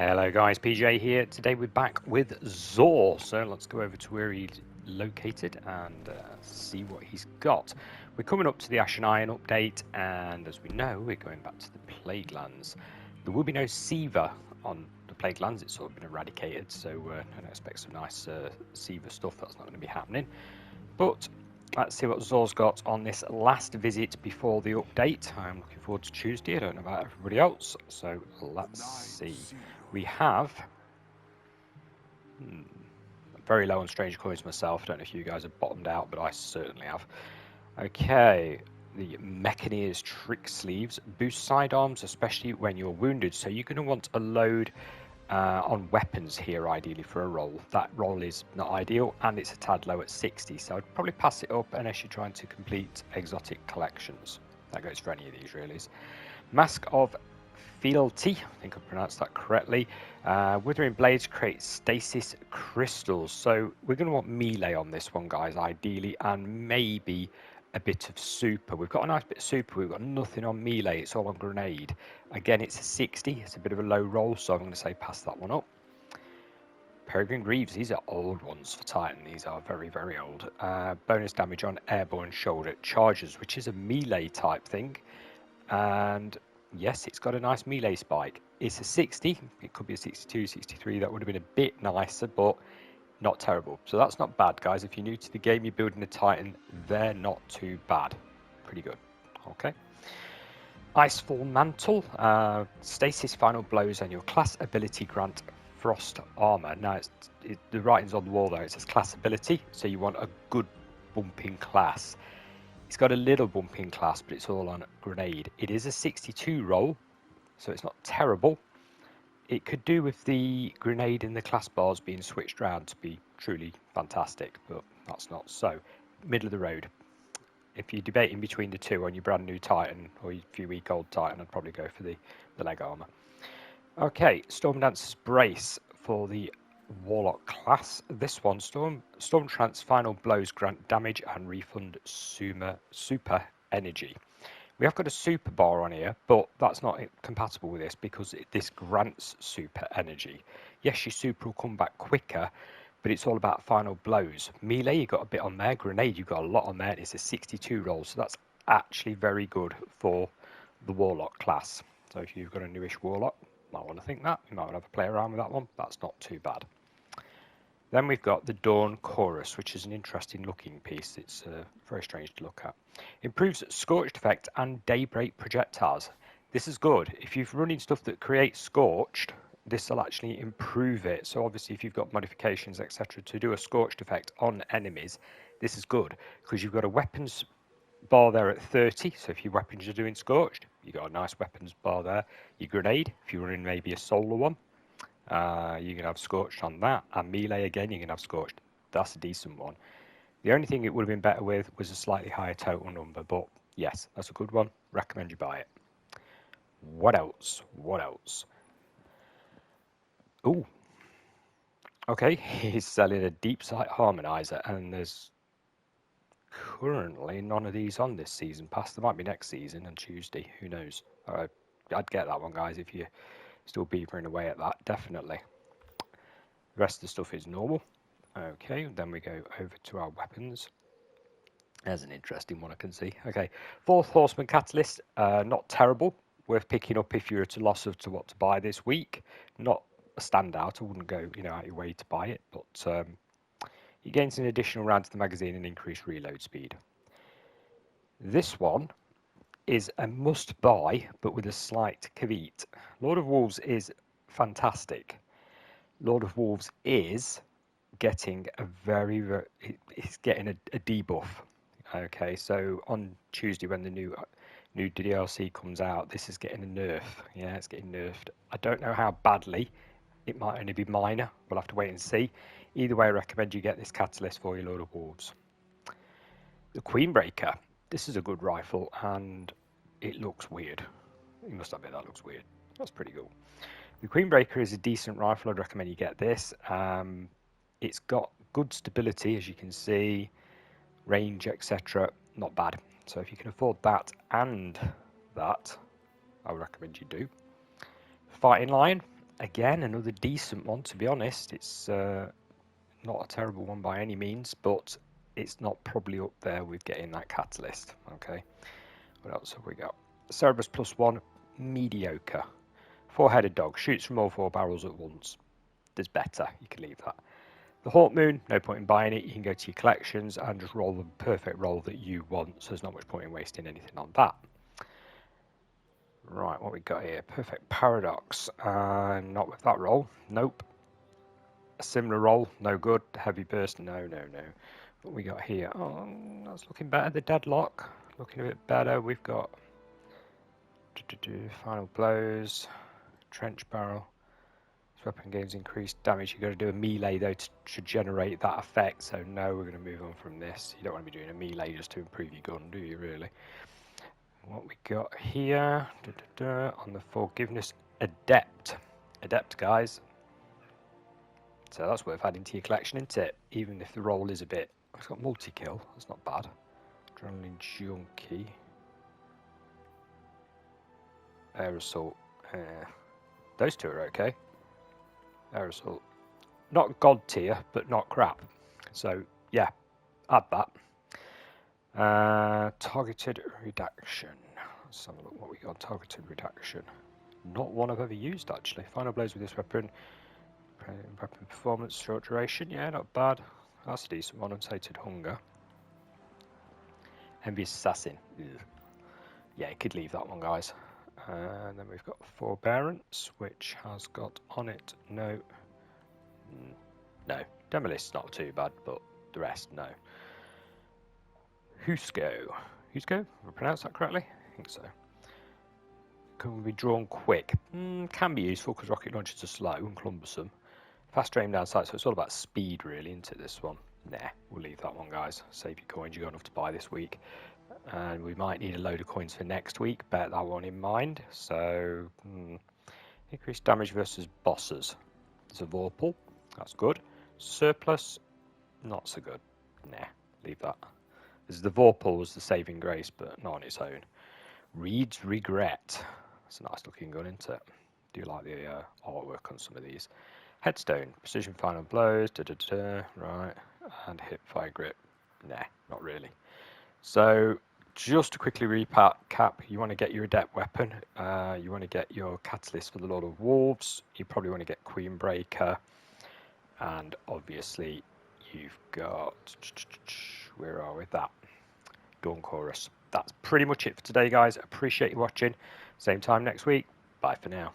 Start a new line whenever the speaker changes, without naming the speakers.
Hello guys, PJ here. Today we're back with Zor. So let's go over to where he's located and see what he's got. We're coming up to the Ash and Iron update, and as we know, we're going back to the Plague Lands. There will be no Seaver on the Plague Lands. It's sort of been eradicated, so I don't expect some nice Seaver stuff. That's not going to be happening. But let's see what Zor's got on this last visit before the update. I'm looking forward to Tuesday. I don't know about everybody else, so let's see. We have very low on strange coins myself. I don't know if you guys have bottomed out, but I certainly have. Okay, the Mechanier's Trick Sleeves boost sidearms, especially when you're wounded. So you're going to want a load on weapons here, ideally, for a roll. That roll is not ideal, and it's a tad low at 60, so I'd probably pass it up unless you're trying to complete exotic collections. That goes for any of these, really. Mask of Fealty, I think I pronounced that correctly. Withering Blades create stasis crystals, so we're going to want melee on this one, guys, ideally, and maybe a bit of super. We've got a nice bit of super, we've got nothing on melee, it's all on grenade. Again, it's a 60, it's a bit of a low roll, so I'm going to say pass that one up. Peregrine Greaves, these are old ones for Titan, these are very, very old. Bonus damage on airborne shoulder charges, which is a melee type thing, and yes, it's got a nice melee spike. It's a 60, it could be a 62, 63, that would have been a bit nicer, but not terrible. So that's not bad, guys. If you're new to the game, you're building a Titan, they're not too bad. Pretty good. Okay. Icefall Mantle, stasis final blows, and your class ability grant frost armor. Now, the writing's on the wall there. It says class ability, so you want a good bumping class. It's got a little bumping class, but it's all on grenade. It is a 62 roll, so it's not terrible. It could do with the grenade and the class bars being switched around to be truly fantastic, but that's not so. Middle of the road. If you're debating between the two on your brand new Titan or your few week old Titan, I'd probably go for the leg armor. Okay, Storm Dancer's Brace for the Warlock class. This one, Storm Trance final blows grant damage and refund super energy. We have got a super bar on here, but that's not compatible with this because this grants super energy. Yes, your super will come back quicker, but it's all about final blows. Melee, you got a bit on there. Grenade, you got a lot on there. It's a 62 roll, so that's actually very good for the Warlock class. So if you've got a newish Warlock, you might want to think that. You might want to have a play around with that one. That's not too bad. Then we've got the Dawn Chorus, which is an interesting looking piece. It's very strange to look at. Improves Scorched Effect and Daybreak projectiles. This is good. If you're running stuff that creates Scorched, this will actually improve it. So obviously if you've got modifications, etc., to do a Scorched Effect on enemies, this is good because you've got a weapons bar there at 30. So if your weapons are doing Scorched, you've got a nice weapons bar there. Your grenade, if you're running maybe a solar one, you can have Scorched on that, and melee again you can have Scorched. That's a decent one. The only thing it would have been better with was a slightly higher total number, but yes, that's a good one. Recommend you buy it. What else? What else? Oh, okay, he's selling a deep sight harmonizer, and there's currently none of these on this season pass. There might be next season and Tuesday, who knows. I'd get that one, guys, if you're still beavering away at that, definitely. The rest of the stuff is normal. Okay, then we go over to our weapons. There's an interesting one I can see. Okay, Fourth Horseman Catalyst, not terrible. Worth picking up if you're at a loss of to what to buy this week. Not a standout. I wouldn't go out your way to buy it, but it gains an additional round to the magazine and increased reload speed. This one is a must buy, but with a slight caveat. Lord of Wolves is fantastic. Lord of Wolves is getting it's getting a debuff. Okay, so on Tuesday when the new DLC comes out, this is getting a nerf. Yeah, it's getting nerfed. I don't know how badly. It might only be minor. We'll have to wait and see. Either way, I recommend you get this catalyst for your Lord of Wolves. The Queenbreaker. This is a good rifle, and it looks weird. You must admit that looks weird. That's pretty cool. The Queenbreaker is a decent rifle. I'd recommend you get this. It's got good stability, as you can see, range, etc. Not bad. So if you can afford that and that, I would recommend you do. Fighting Lion, Again, another decent one, to be honest. It's not a terrible one by any means, but it's not probably up there with getting that catalyst. Okay, what else have we got? Cerberus +1, mediocre. 4-headed dog, shoots from all 4 barrels at once. There's better, you can leave that. The Hawk Moon, no point in buying it. You can go to your collections and just roll the perfect roll that you want, so there's not much point in wasting anything on that. Right, what we got here? Perfect Paradox. Not with that roll. Nope. A similar roll, no good. Heavy Burst, no. What we got here? Oh, that's looking better. The Deadlock, looking a bit better. We've got Final Blows, Trench Barrel. This weapon gains increased damage. You've got to do a melee though to generate that effect. So no, we're going to move on from this. You don't want to be doing a melee just to improve your gun, do you really? What we got here on the Forgiveness, Adept, guys. So that's worth adding to your collection, isn't it? Even if the roll is a bit. It's got multi-kill. That's not bad. Adrenaline Junkie. Air Assault. Those two are okay. Air Assault. Not God tier, but not crap. So yeah, add that. Targeted Redaction. Let's have a look what we got. Targeted Redaction. Not one I've ever used actually. Final Blows with this weapon. Weapon performance, short duration. Yeah, not bad. That's a decent one. Unsated Hunger. Envious Assassin. Ugh. Yeah, you could leave that one, guys. And then we've got Forbearance, which has got on it no. Demolist's not too bad, but the rest, no. Husko. Have I pronounced that correctly? I think so. Can be drawn quick. Can be useful because rocket launchers are slow and cumbersome. Fast aim down sight, so it's all about speed really, isn't it, this one? Nah, we'll leave that one, guys. Save your coins, you've got enough to buy this week. And we might need a load of coins for next week, bear that one in mind. So, increased damage versus bosses. There's a Vorpal, that's good. Surplus, not so good. Nah, leave that. The Vorpal was the saving grace, but not on its own. Reed's Regret. That's a nice looking gun, isn't it? Do like the artwork on some of these. Headstone, Precision Final Blows, right, and Hip Fire Grip. Nah, not really. So, just to quickly recap, you want to get your Adept weapon, you want to get your Catalyst for the Lord of Wolves, you probably want to get Queen Breaker, and obviously you've got, where are we with that? Dawn Chorus. That's pretty much it for today, guys. Appreciate you watching. Same time next week. Bye for now.